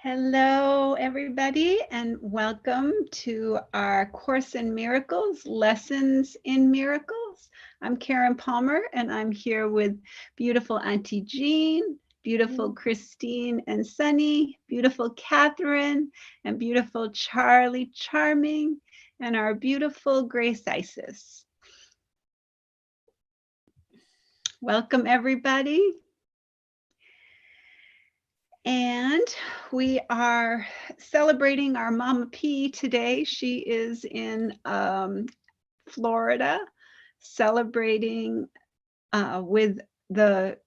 Hello, everybody, and welcome to our Course in Miracles, Lessons in Miracles. I'm Karen Palmer, and I'm here with beautiful Auntie Jean, beautiful Christine and Sunny, beautiful Catherine, and beautiful Charlie Charming, and our beautiful Grace Isis. Welcome, everybody. And we are celebrating our Mama P today. She is in Florida, celebrating with the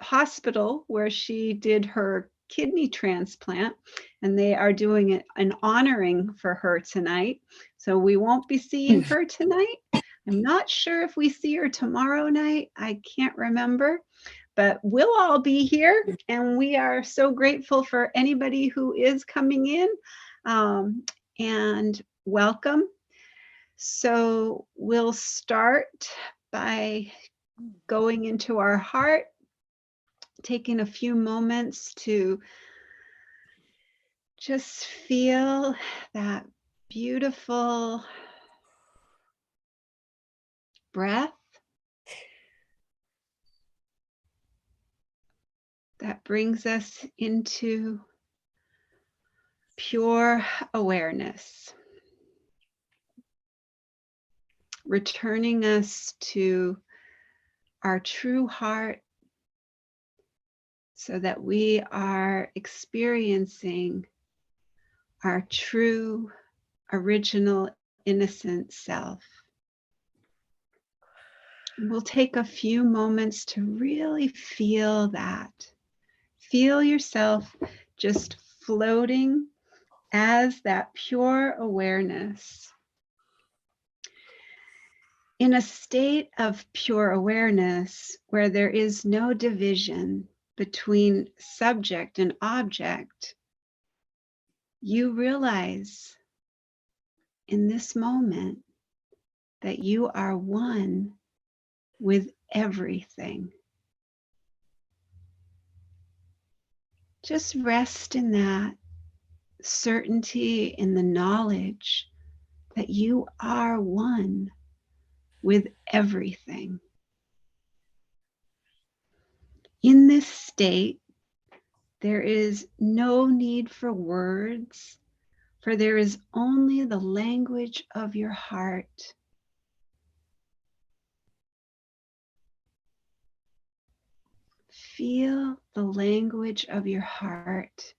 hospital where she did her kidney transplant, and they are doing an honoring for her tonight. So we won't be seeing her tonight. I'm not sure if we see her tomorrow night. I can't remember. But we'll all be here, and we are so grateful for anybody who is coming in, and welcome. So we'll start by going into our heart, taking a few moments to just feel that beautiful breath that brings us into pure awareness, returning us to our true heart so that we are experiencing our true, original, innocent self. We'll take a few moments to really feel that. Feel yourself just floating as that pure awareness. In a state of pure awareness where there is no division between subject and object, you realize in this moment that you are one with everything. Just rest in that certainty, in the knowledge that you are one with everything. In this state, there is no need for words, for there is only the language of your heart. Feel the language of your heart.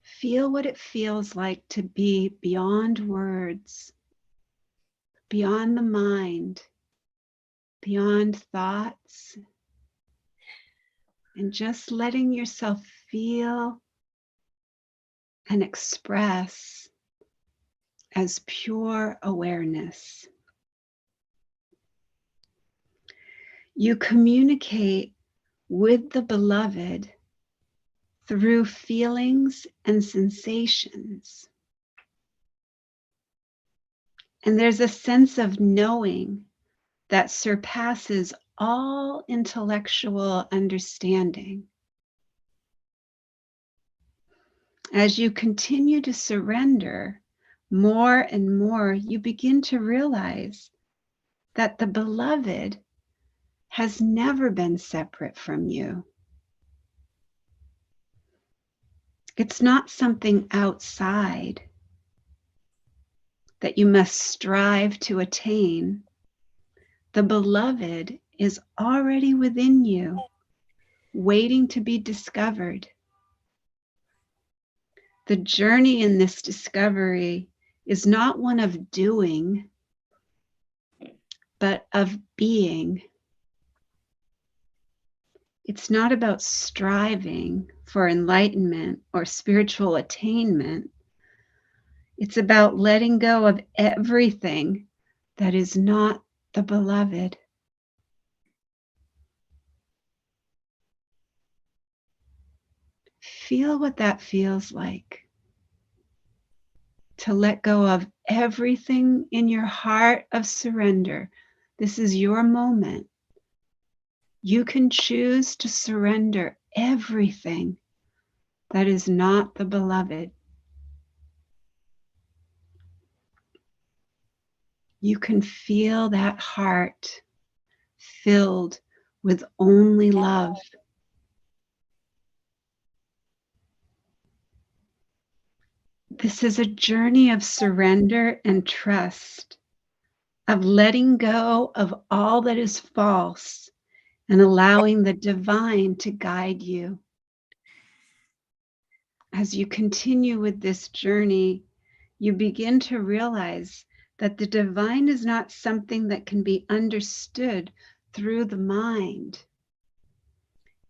Feel what it feels like to be beyond words, beyond the mind, beyond thoughts, and just letting yourself feel and express as pure awareness. You communicate with the beloved through feelings and sensations. And there's a sense of knowing that surpasses all intellectual understanding. As you continue to surrender more and more, you begin to realize that the beloved has never been separate from you. It's not something outside that you must strive to attain. The beloved is already within you, waiting to be discovered. The journey in this discovery is not one of doing, but of being. It's not about striving for enlightenment or spiritual attainment. It's about letting go of everything that is not the beloved. Feel what that feels like. To let go of everything in your heart of surrender. This is your moment. You can choose to surrender everything that is not the beloved. You can feel that heart filled with only love. This is a journey of surrender and trust, of letting go of all that is false and allowing the divine to guide you. As you continue with this journey, you begin to realize that the divine is not something that can be understood through the mind.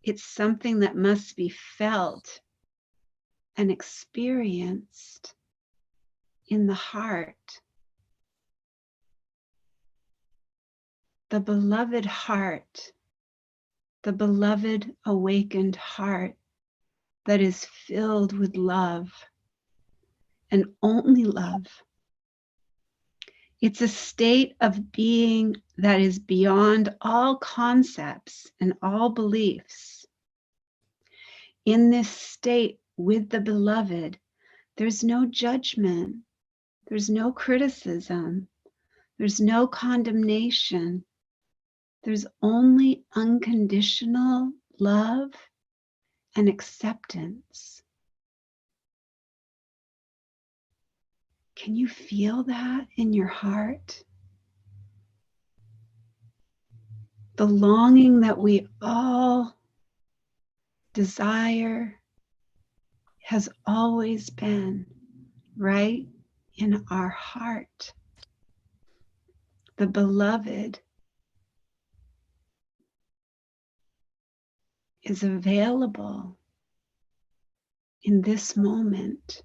It's something that must be felt and experienced in the heart. The beloved heart, the beloved awakened heart that is filled with love and only love. It's a state of being that is beyond all concepts and all beliefs. In this state with the beloved, there's no judgment, there's no criticism, there's no condemnation. There's only unconditional love and acceptance. Can you feel that in your heart? The longing that we all desire has always been right in our heart. The beloved is available in this moment.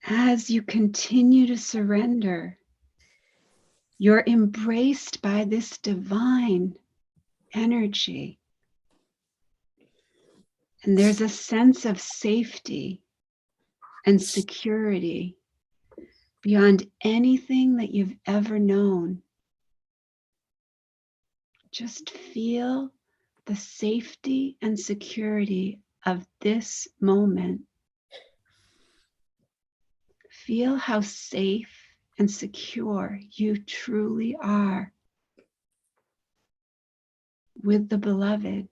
As you continue to surrender, you're embraced by this divine energy. And there's a sense of safety and security beyond anything that you've ever known. Just feel the safety and security of this moment. Feel how safe and secure you truly are with the beloved.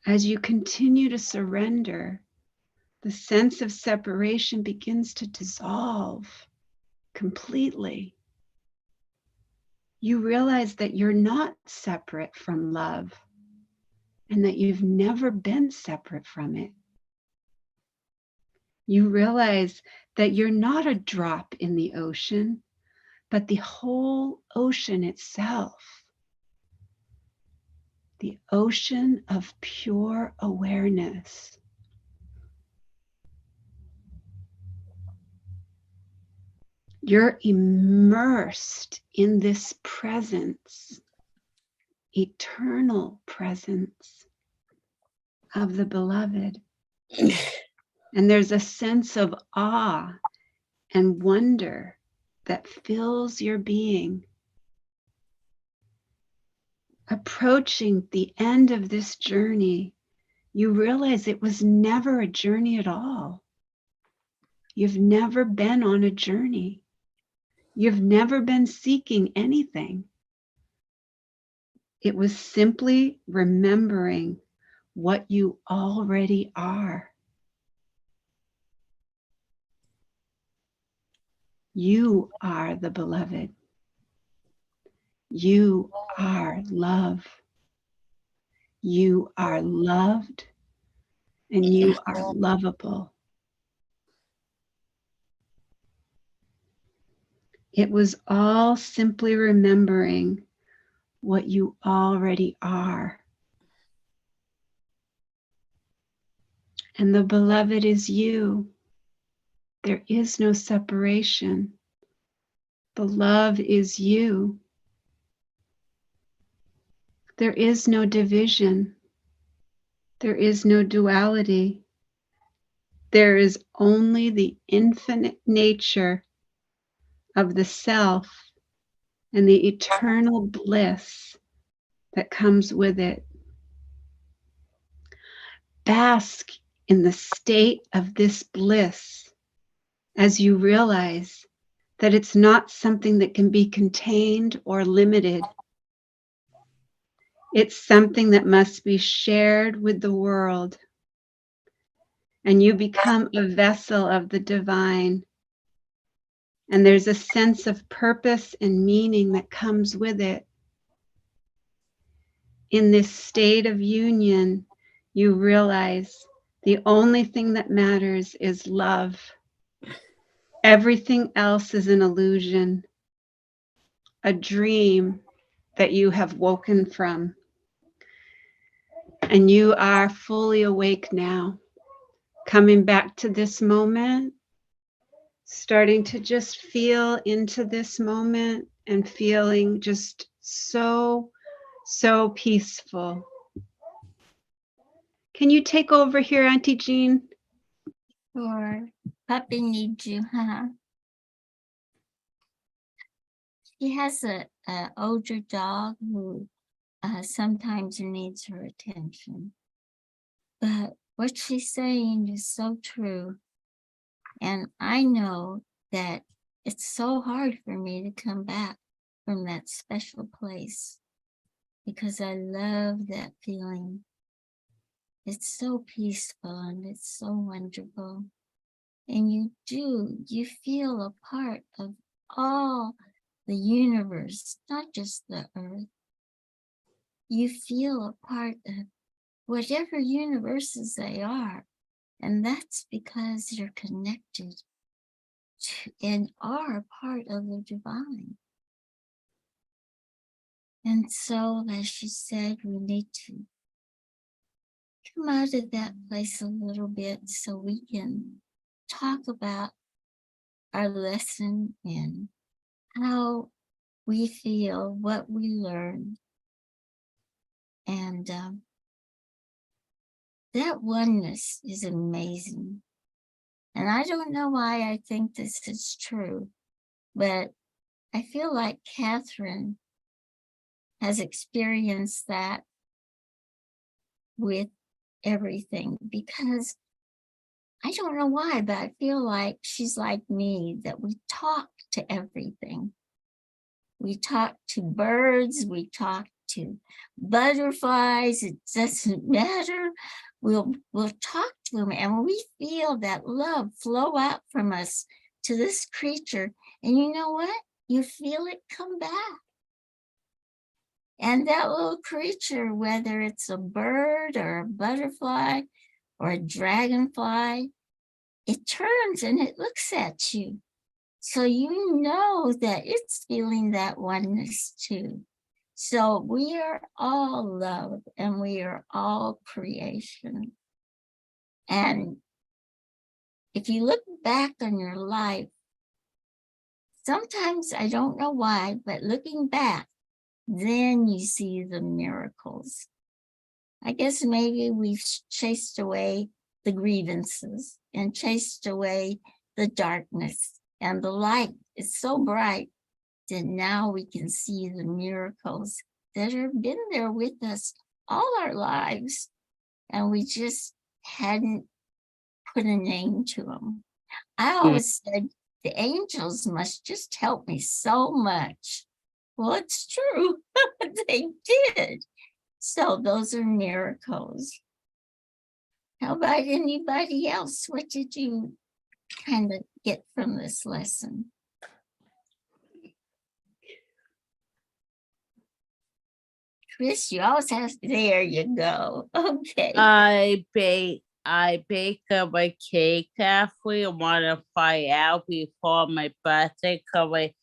As you continue to surrender, the sense of separation begins to dissolve completely. You realize that you're not separate from love and that you've never been separate from it. You realize that you're not a drop in the ocean, but the whole ocean itself. The ocean of pure awareness. You're immersed in this presence, eternal presence of the beloved. And there's a sense of awe and wonder that fills your being. Approaching the end of this journey, you realize it was never a journey at all. You've never been on a journey. You've never been seeking anything. It was simply remembering what you already are. You are the beloved. You are love. You are loved and you are lovable. It was all simply remembering what you already are. And the beloved is you. There is no separation. The love is you. There is no division. There is no duality. There is only the infinite nature of the self and the eternal bliss that comes with it. Bask in the state of this bliss as you realize that it's not something that can be contained or limited. It's something that must be shared with the world. And you become a vessel of the divine. And there's a sense of purpose and meaning that comes with it. In this state of union, you realize the only thing that matters is love. Everything else is an illusion, a dream that you have woken from. And you are fully awake now, coming back to this moment, starting to just feel into this moment and feeling just so peaceful. Can you take over here, Auntie Jean? Sure. Puppy needs you, huh? She has a older dog who sometimes needs her attention. But what she's saying is so true. And I know that it's so hard for me to come back from that special place because I love that feeling. It's so peaceful and it's so wonderful. And you feel a part of all the universe, not just the earth. You feel a part of whatever universes they are. And that's because you're connected to and are a part of the divine. And so, as she said, we need to come out of that place a little bit so we can talk about our lesson and how we feel, what we learned. And that oneness is amazing. And I don't know why I think this is true, but I feel like Catherine has experienced that with everything, because I don't know why, but I feel like she's like me, that we talk to everything. We talk to birds, we talk to butterflies, it doesn't matter. We'll talk to them and we feel that love flow out from us to this creature. And you know what? You feel it come back. And that little creature, whether it's a bird or a butterfly or a dragonfly, it turns and it looks at you. So you know that it's feeling that oneness too. So we are all love and we are all creation. And if you look back on your life, sometimes I don't know why, but looking back, then you see the miracles. I guess maybe we've chased away the grievances and chased away the darkness, and the light is so bright that now we can see the miracles that have been there with us all our lives, and we just hadn't put a name to them. I always said the angels must just help me so much. Well, it's true. They did. So those are miracles. How about anybody else? What did you kind of get from this lesson? Chris, you always have, there you go. Okay. I bake a cake if we want to find out before my birthday, because we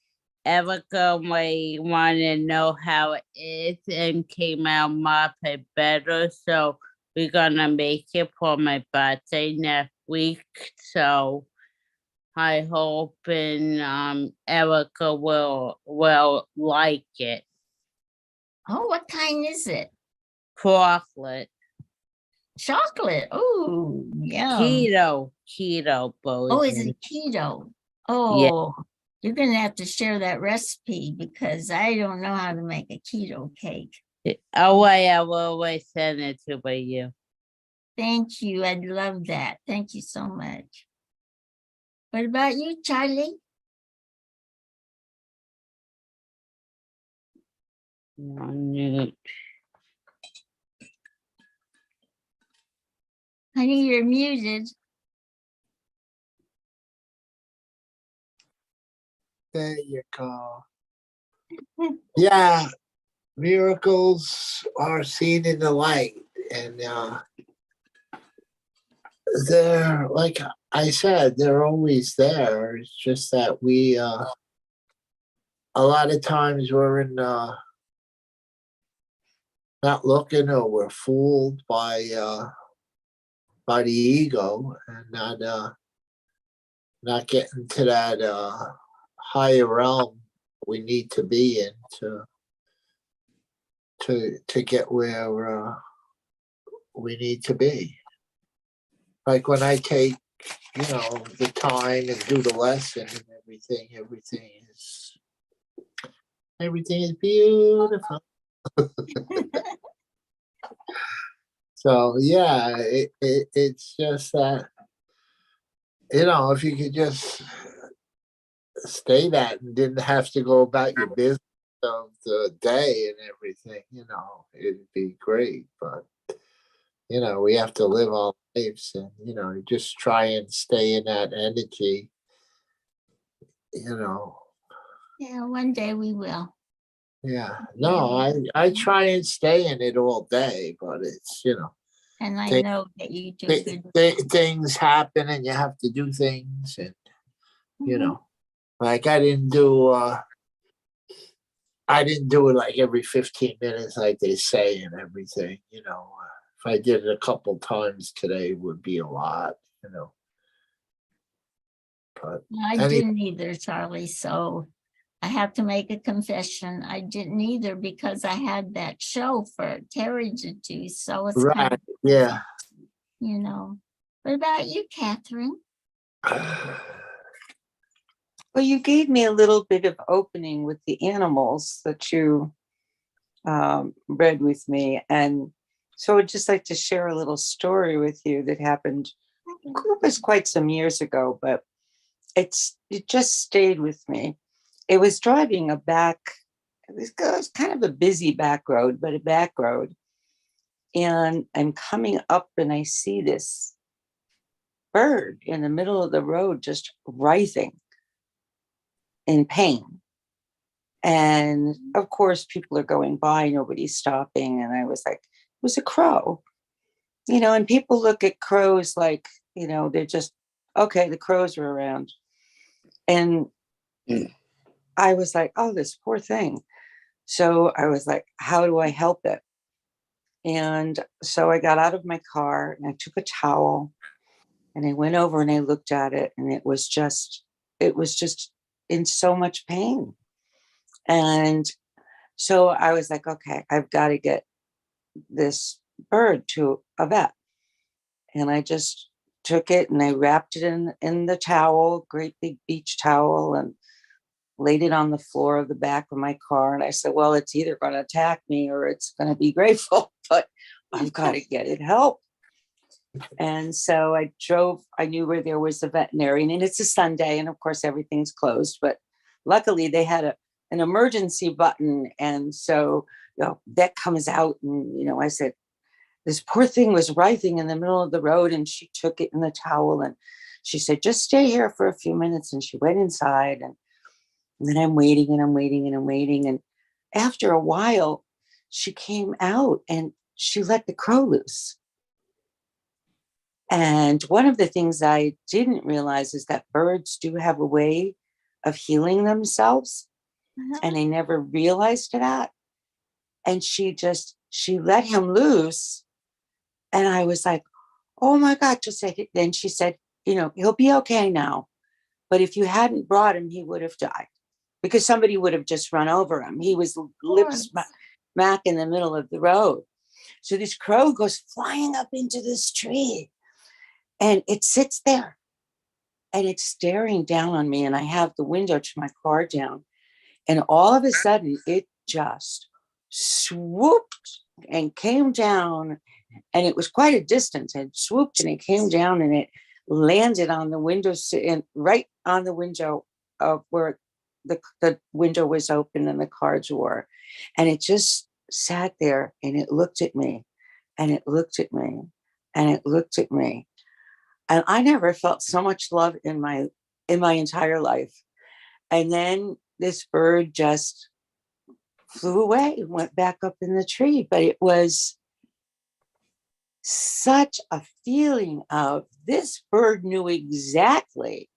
Erica may want to know how it is and came out much better. So we're gonna make it for my birthday next week. So I hope and Erica will like it. Oh, what kind is it? Chocolate. Chocolate. Oh, yeah. Keto, Oh, is it keto? Oh, yeah. You're going to have to share that recipe because I don't know how to make a keto cake. Oh, I will always send it to you. Thank you. I'd love that. Thank you so much. What about you, Charlie? Honey, you're muted. There you go. Yeah, miracles are seen in the light, and they're, like I said, they're always there. It's just that we, a lot of times we're in, not looking, or we're fooled by the ego, and not getting to that higher realm we need to be in to get where we need to be. Like when I take, the time and do the lesson and everything is beautiful. So yeah, it's just that, if you could just stay that and didn't have to go about your business of the day and everything, it'd be great. But we have to live our lives, and just try and stay in that energy. Yeah, one day we will. Yeah. No, I try and stay in it all day, but it's And I They- know that you do good. things happen and you have to do things, and Mhm. like I didn't do it like every 15 minutes like they say and everything. If I did it a couple times today, it would be a lot. But I any- didn't either, Charlie. So I have to make a confession. I didn't either because I had that show for Terry to do. So it's kind right, of, yeah. What about you, Catherine? Well, you gave me a little bit of opening with the animals that you read with me. And so I'd just like to share a little story with you that happened. It was quite some years ago, but it just stayed with me. It was driving it was kind of a busy back road, but a back road. And I'm coming up and I see this bird in the middle of the road just writhing in pain. And of course, people are going by, nobody's stopping. And I was like, it was a crow, and people look at crows like, they're just, okay, the crows are around. And I was like, oh, this poor thing. So I was like, how do I help it? And so I got out of my car and I took a towel and I went over and I looked at it, and it was just in so much pain. And so I was like, okay, I've got to get this bird to a vet. And I just took it and I wrapped it in the towel, great big beach towel, and laid it on the floor of the back of my car. And I said, well, it's either going to attack me or it's going to be grateful, but I've got to get it help. And so I knew where there was a veterinarian, and it's a Sunday, and of course everything's closed, but luckily they had an emergency button. And so, that comes out, and, I said, this poor thing was writhing in the middle of the road, and she took it in the towel and she said, just stay here for a few minutes. And she went inside, and then I'm waiting and I'm waiting and I'm waiting. And after a while, she came out and she let the crow loose. And one of the things I didn't realize is that birds do have a way of healing themselves. And I never realized that. And she let him loose. And I was like, oh my God, just say it. Then she said, he'll be okay now. But if you hadn't brought him, he would have died because somebody would have just run over him. He was lip smack in the middle of the road. So this crow goes flying up into this tree and it sits there. and it's staring down on me, and I have the window to my car down. And all of a sudden, it just swooped and came down, and it was quite a distance. It swooped and it came down, and it landed on the window, and right on the window of where the window was open and the car door. And it just sat there, and it looked at me, and it looked at me, and it looked at me. And I never felt so much love in my entire life. And then this bird just flew away, went back up in the tree. But it was such a feeling of, this bird knew exactly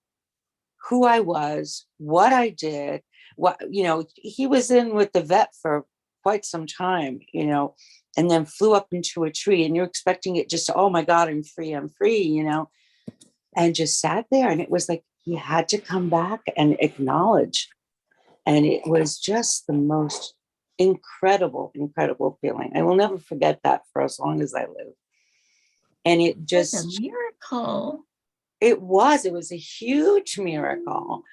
who I was, what I did, what, he was in with the vet for quite some time, and then flew up into a tree, and you're expecting it just, oh my God, I'm free, and just sat there. And it was like, he had to come back and acknowledge. And it was just the most incredible, incredible feeling. I will never forget that for as long as I live. And it It's just, a miracle. it was a huge miracle.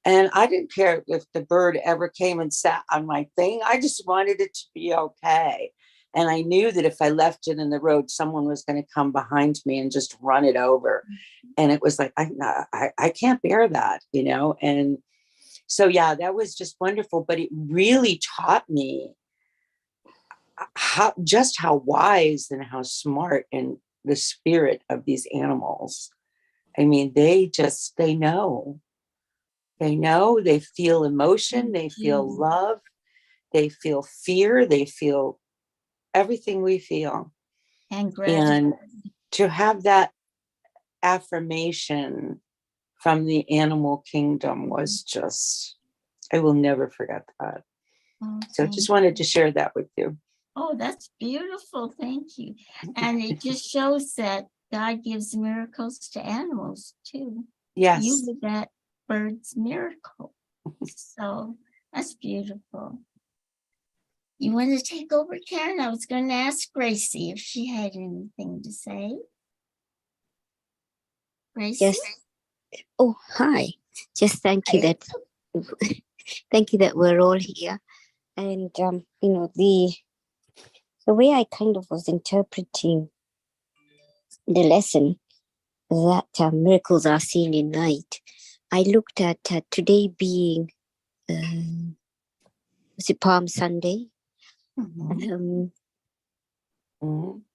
And I didn't care if the bird ever came and sat on my thing. I just wanted it to be okay. And I knew that if I left it in the road, someone was going to come behind me and just run it over. And it was like, I can't bear that, And so, yeah, that was just wonderful. But it really taught me how wise and how smart and the spirit of these animals. I mean, they know. They know, they feel emotion, they feel love, they feel fear, they feel everything we feel. And gratitude. And to have that affirmation from the animal kingdom was just, I will never forget that. So I just wanted to share that with you. Oh, that's beautiful. Thank you. And it just shows that God gives miracles to animals too. Yes. You were that bird's miracle. So that's beautiful. You want to take over, Karen? I was going to ask Gracie if she had anything to say. Gracie? Yes. Oh, hi. Just thank you that thank you that we're all here. And the way I kind of was interpreting the lesson that miracles are seen in night, I looked at today being was it Palm Sunday?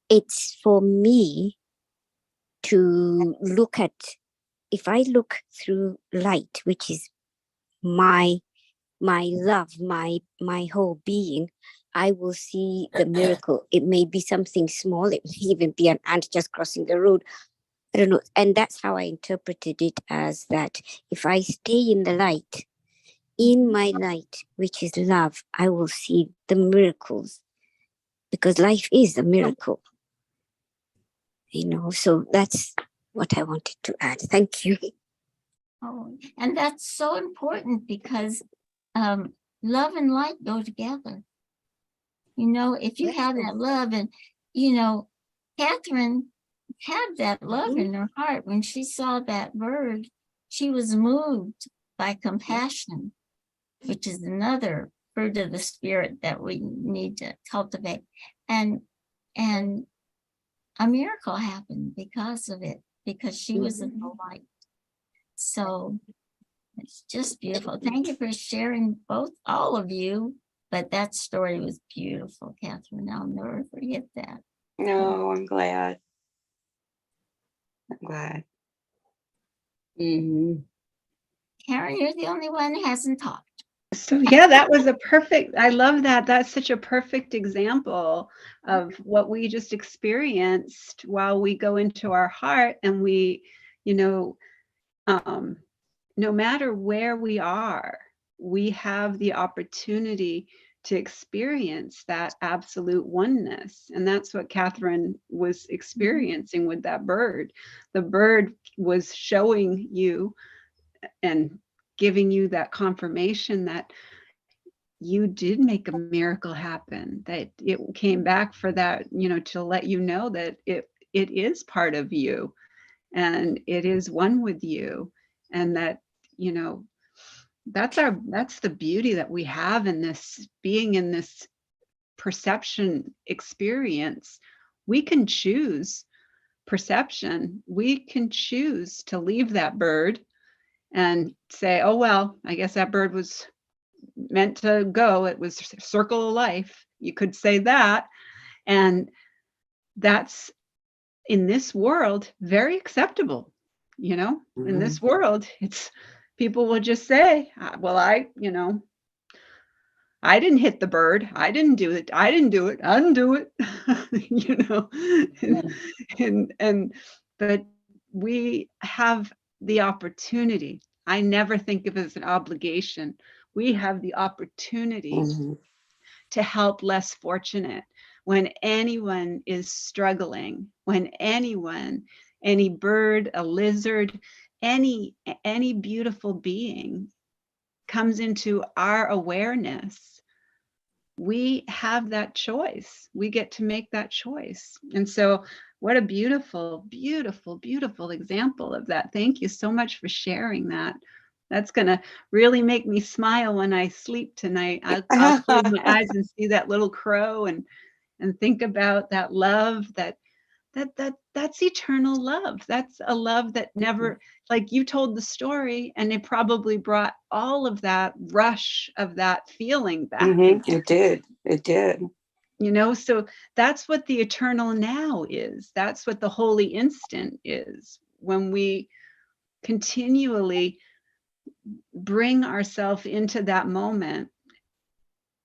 It's for me to look at, if I look through light, which is my love, my whole being, I will see the miracle. It may be something small, it may even be an ant just crossing the road. I don't know. And that's how I interpreted it, as that if I stay in the light, in my light, which is love, I will see the miracles, because life is a miracle. So that's what I wanted to add. Thank you. Oh, and that's so important, because love and light go together. If you have that love, and Catherine had that love in her heart. When she saw that bird, she was moved by compassion, which is another fruit of the spirit that we need to cultivate. And a miracle happened because of it, because she was in the light. So it's just beautiful. Thank you for sharing, all of you. But that story was beautiful, Catherine. I'll never forget that. No, I'm glad. Mhm. Karen, you're the only one who hasn't talked. So yeah, that was I love that. That's such a perfect example of what we just experienced while we go into our heart, and we, no matter where we are, we have the opportunity to experience that absolute oneness. And that's what Catherine was experiencing with that bird. The bird was showing you and giving you that confirmation that you did make a miracle happen, that it came back for that, to let you know that it is part of you, and it is one with you. and that, you know, that's the beauty that we have in this, being in this perception experience. We can choose perception. We can choose to leave that bird and say, oh, well, I guess that bird was meant to go. It was circle of life. You could say that. And that's, in this world, very acceptable. You know, in this world, it's, people will just say, well, I didn't hit the bird. I didn't do it. I didn't do it. Undo it. You know, and but we have the opportunity. I never think of it as an obligation. We have the opportunity to help less fortunate. When anyone is struggling, when anyone, any bird, a lizard, any beautiful being comes into our awareness, we have that choice. We get to make that choice. And so what a beautiful, beautiful, beautiful example of that. Thank you so much for sharing that. That's going to really make me smile when I sleep tonight. I'll close my eyes and see that little crow and think about that love, that's eternal love. That's a love that never, like you told the story, and it probably brought all of that rush of that feeling back. It did. You know, so that's what the eternal now is. That's what the holy instant is. When we continually bring ourselves into that moment,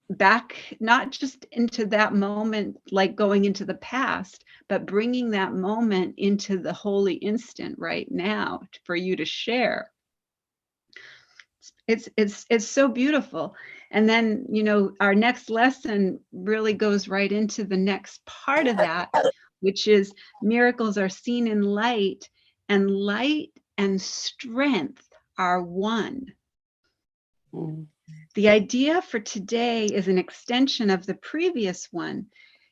back, not just into that moment, like going into the past, but bringing that moment into the holy instant right now for you to share. It's so beautiful. And then, you know, our next lesson really goes right into the next part of that, which is miracles are seen in light, and light and strength are one. The idea for today is an extension of the previous one.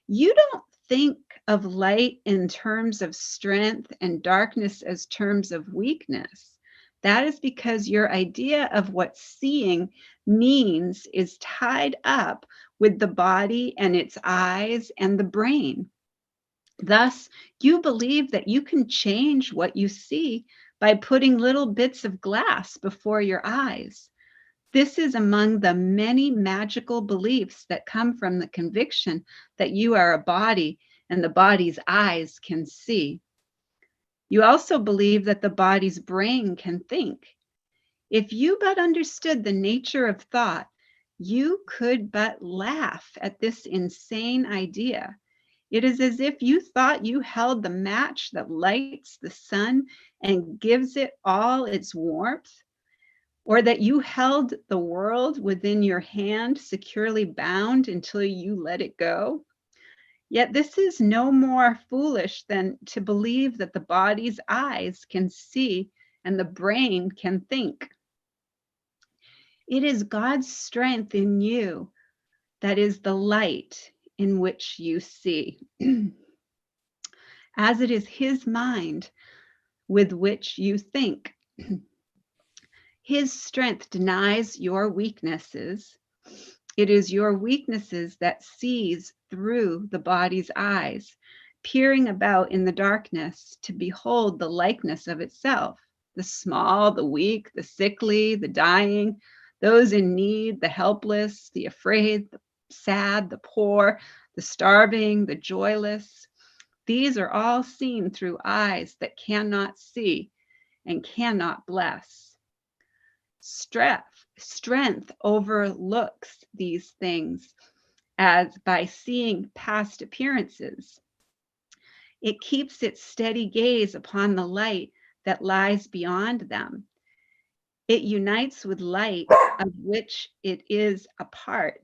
You don't think of light in terms of strength and darkness as terms of weakness. That is because your idea of what seeing means is tied up with the body and its eyes and the brain. Thus, you believe that you can change what you see by putting little bits of glass before your eyes. This is among the many magical beliefs that come from the conviction that you are a body and the body's eyes can see. You also believe that the body's brain can think. If you but understood the nature of thought, you could but laugh at this insane idea. It is as if you thought you held the match that lights the sun and gives it all its warmth, or that you held the world within your hand, securely bound until you let it go. Yet this is no more foolish than to believe that the body's eyes can see and the brain can think. It is God's strength in you that is the light in which you see, as it is his mind with which you think. His strength denies your weaknesses. It is your weaknesses that sees through the body's eyes, peering about in the darkness to behold the likeness of itself, the small, the weak, the sickly, the dying, those in need, the helpless, the afraid, the sad, the poor, the starving, the joyless. These are all seen through eyes that cannot see and cannot bless. Strength overlooks these things as by seeing past appearances. It keeps its steady gaze upon the light that lies beyond them. It unites with light of which it is a part.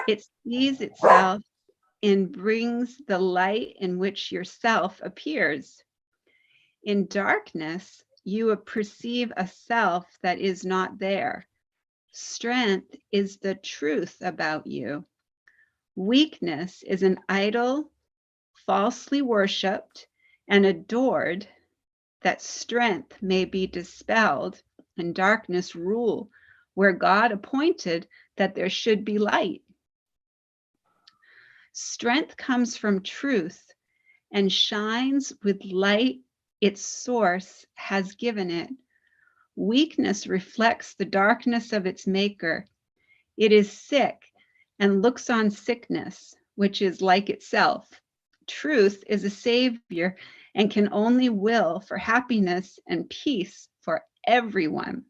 It sees itself and brings the light in which yourself appears. In darkness, you perceive a self that is not there. Strength is the truth about you. Weakness is an idol falsely worshipped and adored that strength may be dispelled and darkness rule where God appointed that there should be light. Strength comes from truth and shines with light its source has given it. Weakness reflects the darkness of its maker. It is sick and looks on sickness, which is like itself. Truth is a savior and can only will for happiness and peace for everyone.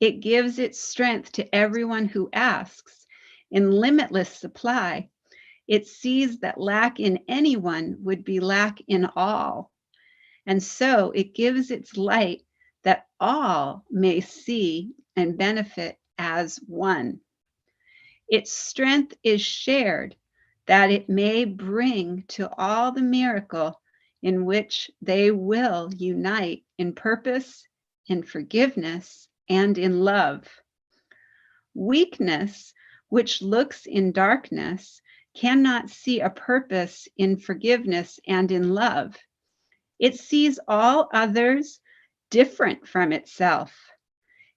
It gives its strength to everyone who asks in limitless supply. It sees that lack in anyone would be lack in all. And so it gives its light that all may see and benefit as one. Its strength is shared that it may bring to all the miracle in which they will unite in purpose, in forgiveness, and in love. Weakness, which looks in darkness, cannot see a purpose in forgiveness and in love. It sees all others different from itself,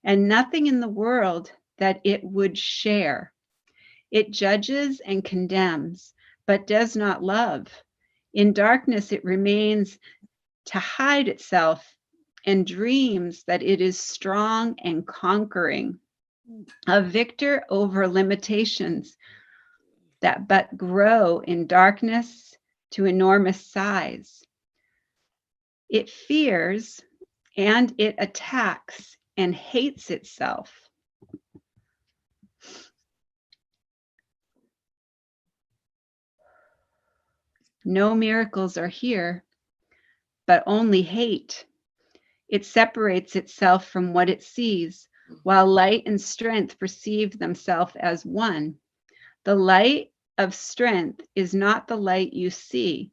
and nothing in the world that it would share. It judges and condemns, but does not love. In darkness, it remains to hide itself and dreams that it is strong and conquering, a victor over limitations that but grow in darkness to enormous size. It fears and it attacks and hates itself. No miracles are here, but only hate. It separates itself from what it sees, while light and strength perceive themselves as one. The light of strength is not the light you see.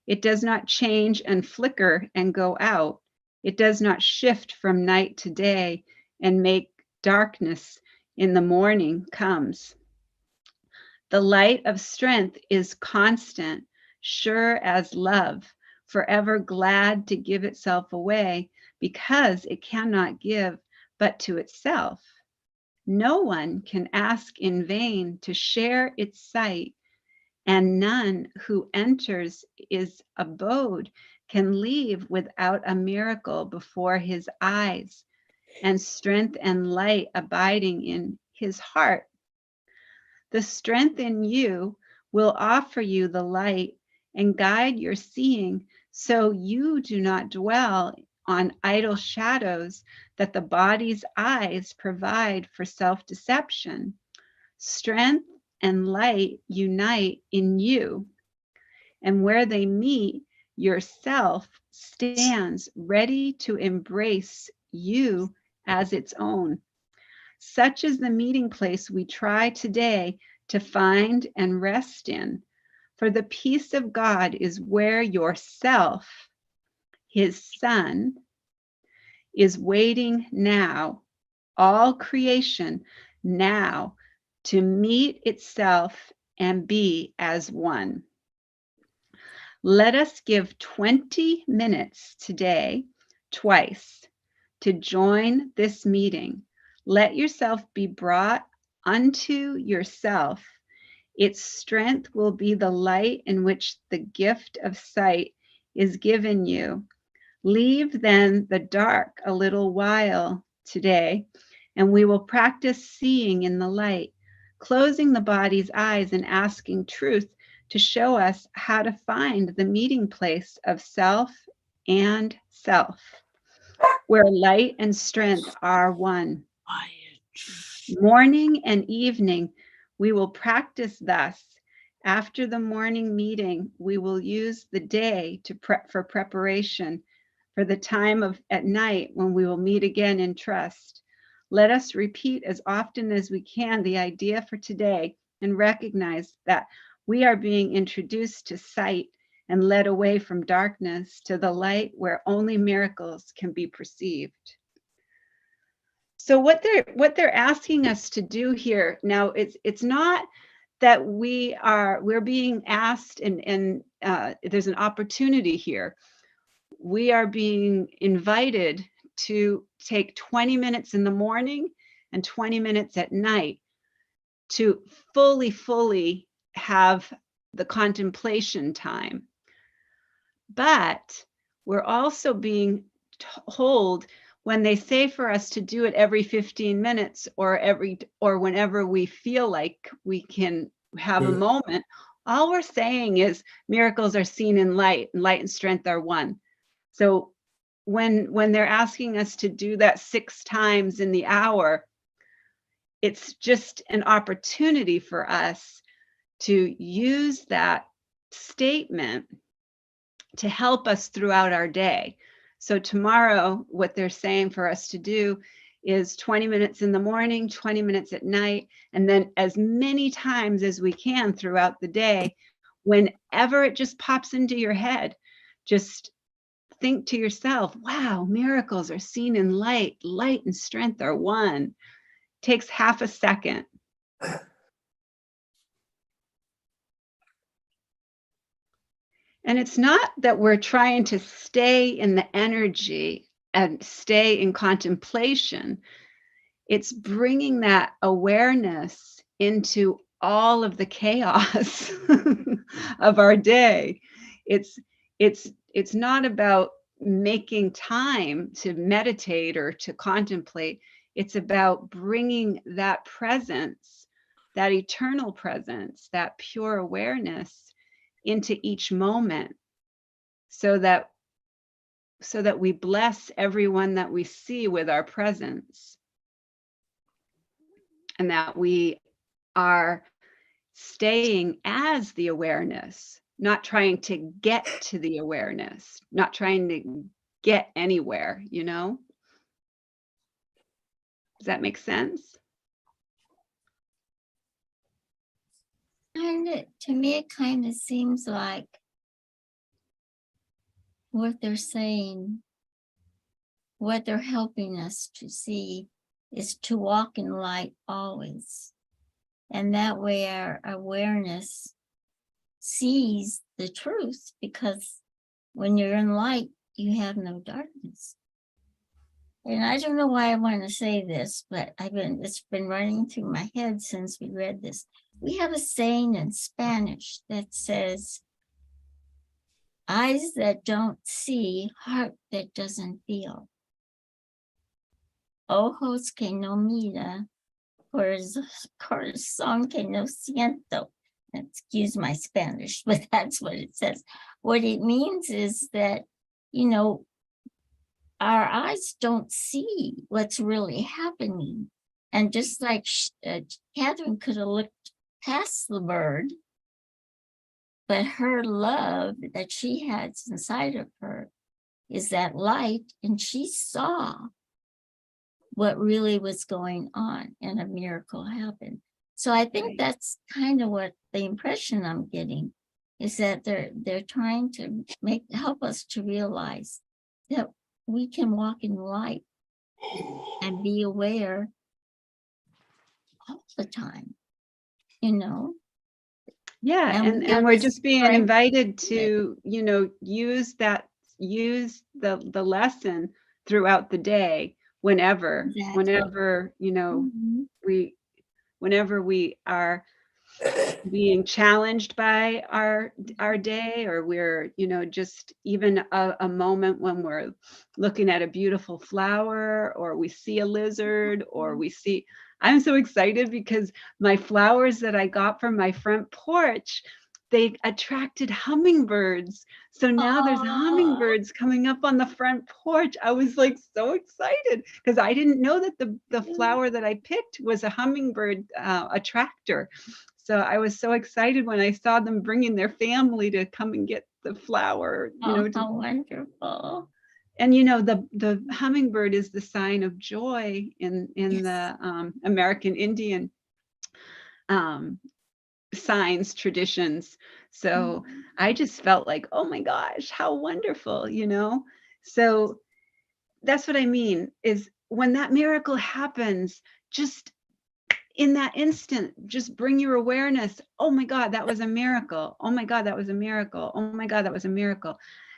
It does not change and flicker and go out. It does not shift from night to day and make darkness in the morning comes. The light of strength is constant, sure as love, forever glad to give itself away because it cannot give but to itself. No one can ask in vain to share its sight, and none who enters his abode can leave without a miracle before his eyes, and strength and light abiding in his heart. The strength in you will offer you the light and guide your seeing, so you do not dwell on idle shadows that the body's eyes provide for self-deception. Strength and light unite in you, and where they meet, yourself stands ready to embrace you as its own. Such is the meeting place we try today to find and rest in. For the peace of God is where yourself, his son, is waiting now, all creation now, to meet itself and be as one. Let us give 20 minutes today, twice, to join this meeting. Let yourself be brought unto yourself. Its strength will be the light in which the gift of sight is given you. Leave then the dark a little while today, and we will practice seeing in the light, closing the body's eyes and asking truth to show us how to find the meeting place of self and self, where light and strength are one. Morning and evening, we will practice thus. After the morning meeting, we will use the day to prep for preparation for the time of at night when we will meet again in trust. Let us repeat as often as we can the idea for today and recognize that we are being introduced to sight and led away from darkness to the light where only miracles can be perceived. So what they're asking us to do here now, it's not that we're being asked and there's an opportunity here. we are being invited to take 20 minutes in the morning and 20 minutes at night to fully have the contemplation time. But we're also being told, when they say for us to do it every 15 minutes or whenever we feel like we can have a moment, all we're saying is miracles are seen in light, and light and strength are one. So when they're asking us to do that 6 times in the hour, it's just an opportunity for us to use that statement to help us throughout our day. So tomorrow, what they're saying for us to do is 20 minutes in the morning, 20 minutes at night, and then as many times as we can throughout the day. Whenever it just pops into your head, just think to yourself, wow, miracles are seen in light. Light and strength are one. Takes half a second. And it's not that we're trying to stay in the energy and stay in contemplation. It's bringing that awareness into all of the chaos of our day. It's not about making time to meditate or to contemplate. It's about bringing that presence, that eternal presence, that pure awareness into each moment, so that we bless everyone that we see with our presence, and that we are staying as the awareness, not trying to get to the awareness, not trying to get anywhere, you know? Does that make sense? And to me, it kind of seems like what they're saying, what they're helping us to see, is to walk in light always. And that way our awareness sees the truth, because when you're in light, you have no darkness. And I don't know why I want to say this, but it's been running through my head since we read this. We have a saying in Spanish that says, eyes that don't see, heart that doesn't feel. Ojos que no mira, corazón que no siento. Excuse my Spanish, but that's what it says. What it means is that, you know, our eyes don't see what's really happening. And just like Catherine could have looked past the bird, but her love that she has inside of her is that light, and she saw what really was going on, and a miracle happened. So I think that's kind of what the impression I'm getting is, that they're trying to help us to realize that we can walk in light and be aware all the time, you know? Yeah, And we and have we're this just being strength. invited to, you know, use the lesson throughout the day, whenever, Exactly. you know, Mhm. whenever we are being challenged by our day, or we're, you know, just even a moment when we're looking at a beautiful flower, or we see a lizard, or we see, I'm so excited because my flowers that I got from my front porch, they attracted hummingbirds. So now there's Aw. hummingbirds coming up on the front porch. I was like so excited because I didn't know that the flower that I picked was a hummingbird attractor. So I was so excited when I saw them bringing their family to come and get the flower, you know. How wonderful. And you know, the hummingbird is the sign of joy in Yes. the American Indian signs, traditions. So I just felt like, oh my gosh, how wonderful, you know? So that's what I mean, is when that miracle happens, just in that instant, just bring your awareness. Oh my God, that was a miracle. Oh my God, that was a miracle. Oh my God, that was a miracle.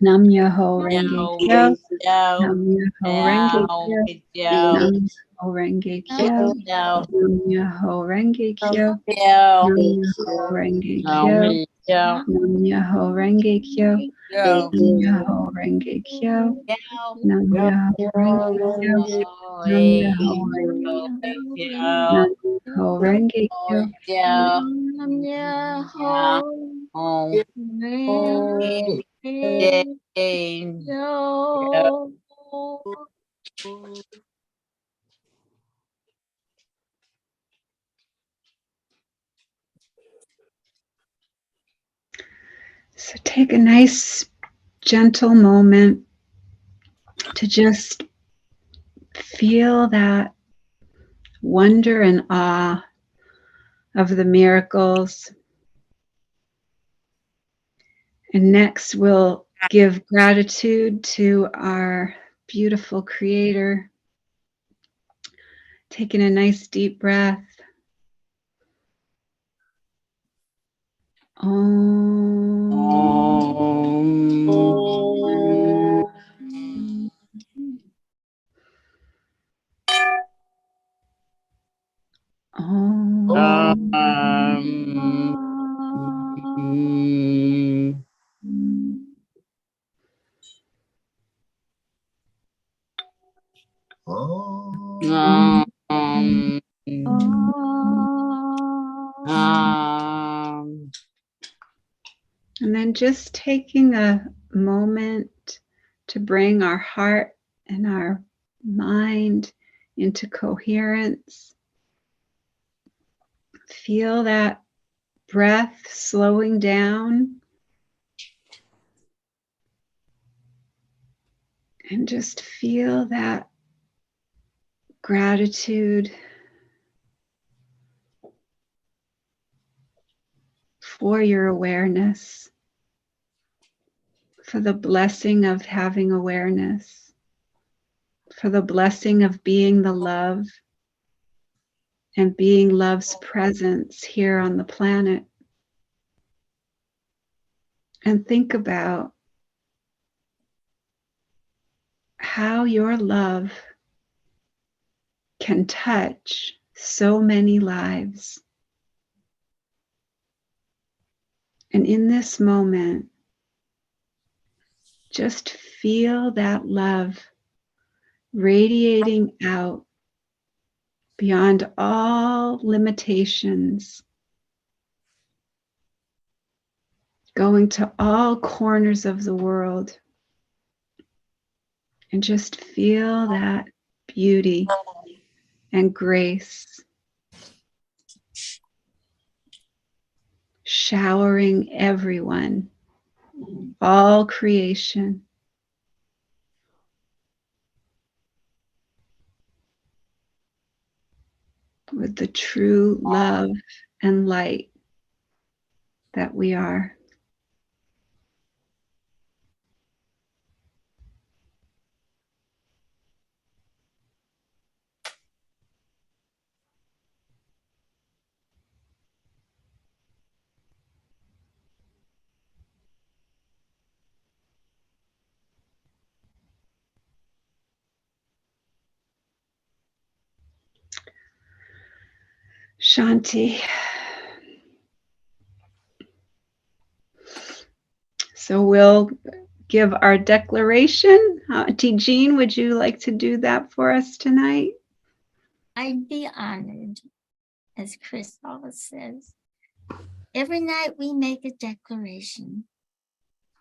Nam Myoho Renge Kyo. Nam Myoho Renge Kyo. Nam Myoho Renge Kyo. Nam Myoho Renge Kyo. Nam Myoho Renge Kyo. Nam Myoho Renge Kyo. Nam Myoho Renge Kyo. Nam Myoho Renge Kyo. Nam Myoho Renge Kyo. So take a nice, gentle moment to just feel that wonder and awe of the miracles. And next, we'll give gratitude to our beautiful Creator. Taking a nice deep breath. And then just taking a moment to bring our heart and our mind into coherence. Feel that breath slowing down. And just feel that gratitude for your awareness, for the blessing of having awareness, for the blessing of being the love and being love's presence here on the planet. And think about how your love can touch so many lives. And in this moment, just feel that love radiating out beyond all limitations, going to all corners of the world, and just feel that beauty and grace showering everyone, all creation. With the true love and light that we are. Shanti. So we'll give our declaration. Auntie Jean, would you like to do that for us tonight? I'd be honored, as Chris always says. Every night we make a declaration.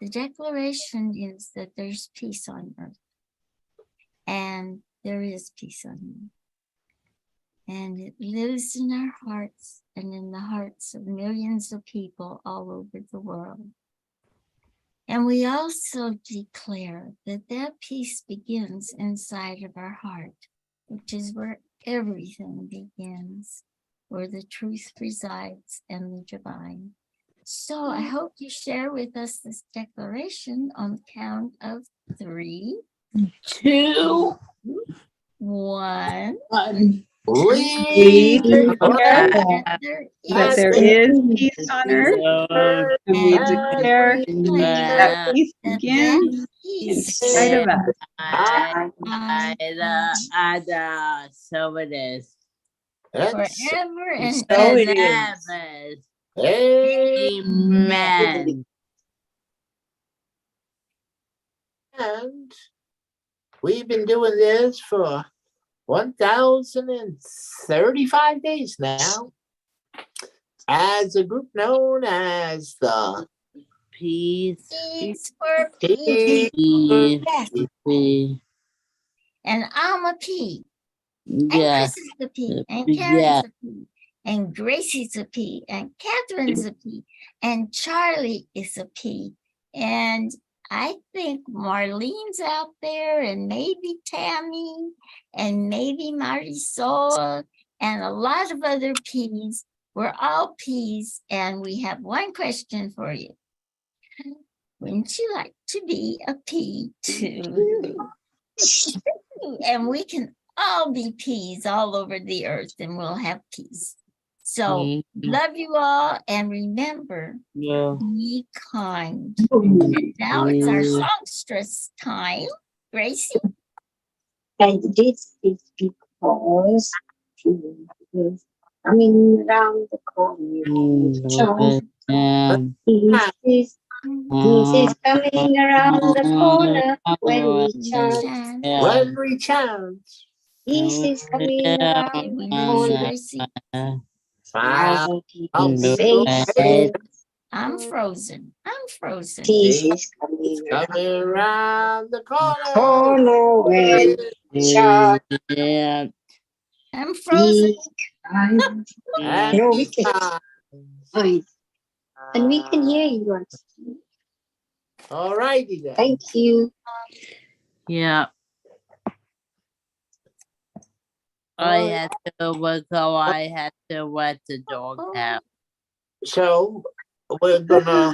The declaration is that there's peace on earth. And there is peace on earth. And it lives in our hearts and in the hearts of millions of people all over the world. And we also declare that that peace begins inside of our heart, which is where everything begins, where the truth resides and the divine. So I hope you share with us this declaration on the count of 3, 2, 1. 1. We declare Together that is there is peace on earth, Love and we and declare we declare that peace that begins in peace spite of us. Ada. So it is. forever and So it ever. is. Amen. And we've been doing this for 1,035 days now as a group known as the Peace. Peace for peace. Peace. Yes. Peace. And I'm a P. And Yeah. Chris is a P. And Yeah. Karen's a P. And Gracie's a P. And Catherine's a P. And Charlie is a P. And I think Marlene's out there, and maybe Tammy, and maybe Marisol, and a lot of other P's. We're all P's, and we have one question for you. Wouldn't you like to be a P too? And we can all be P's all over the earth, and we'll have peace. So love you all, and remember, Yeah. be kind. And now it's our songstress time. Gracie? And this is because he is coming around the corner. This is coming around the corner when we chant. when we chant. This is coming around And we the miss you, corner. Gracie. Wow. I'll say I'm frozen. I'm frozen. this is It's coming around coming around the the corner. corner when we chant. Yeah. I'm frozen. Be kind. And No, we be can. kind. And we can hear you. Auntie. All righty then. Thank you. Yeah. I had to go. I had to let the dog out. So we're gonna.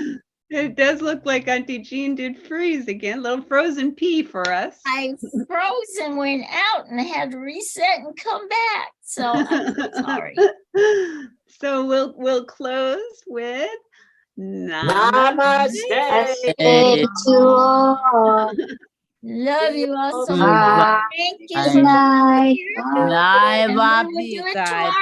It does look like Auntie Jean did freeze again, little frozen pea for us. I froze and went out and had to reset and come back. So I'm so sorry. So we'll close with Namaste. Namaste to all. Love you all so Bye. much. Thank you Good for night. being here. Bye. Bye, And we bye, will do it guys. tomorrow.